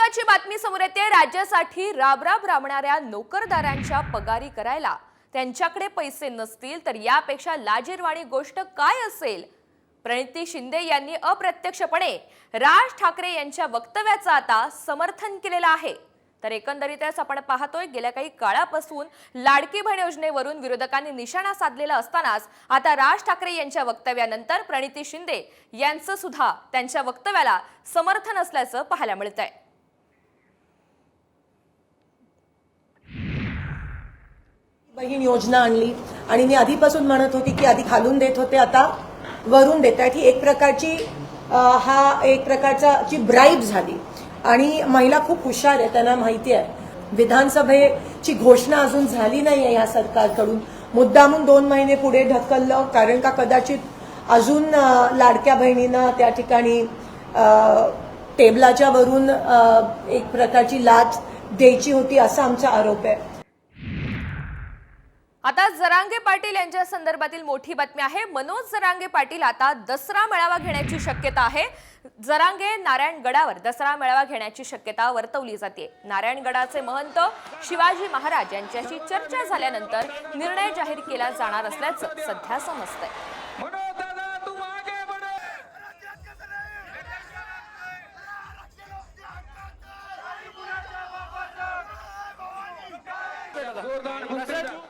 महत्त्वाची बातमी समोर येते। राज्यासाठी राबराब राबणाऱ्या नोकरदारांच्या पगारी करायला त्यांच्याकडे पैसे नसतील तर यापेक्षा लाजिरवाणी गोष्ट काय असेल? प्रणिती शिंदे यांनी अप्रत्यक्षपणे राज ठाकरे यांच्या वक्तव्याचं आता समर्थन केलेलं आहे। तर एकंदरीतच आपण पाहतोय गेल्या काही काळापासून लाडकी बहीण योजनेवरून विरोधकांनी निशाणा साधलेला असतानाच आता राज ठाकरे यांच्या वक्तव्यानंतर प्रणिती शिंदे यांचं सुद्धा त्यांच्या वक्तव्याला समर्थन असल्याचं पाहायला मिळतंय। बहीण योजना आणली आणि मी आधीपासून म्हणत होती की आधी खालून देत होते आता वरून देत आहेत। ही एक प्रकारची ब्राईब झाली आणि महिला खूप हुशार आहे, त्यांना माहिती आहे विधानसभेची घोषणा अजून झाली नाहीये या सरकारकडून। मुद्दामून 2 महिने पुढे ढकललं कारण का कदाचित अजून लाडक्या बहिणींना त्या ठिकाणी टेबलाच्या वरून एक प्रकारची लाच द्यायची होती असा आमचा आरोप आहे। आता जरांगे पाटील यांच्या संदर्भातील मोठी बातमी आहे। मनोज जरांगे पाटील आता दसरा मेळावा घेण्याची शक्यता आहे। जरांगे नारायणगडावर दसरा मेळावा घेण्याची शक्यता वर्तवली जाते। नारायणगडाचे महंत शिवाजी महाराज यांच्याशी चर्चा झाल्यानंतर निर्णय जाहीर केला जाणार असल्याचं सध्या समजतंय। जोरदार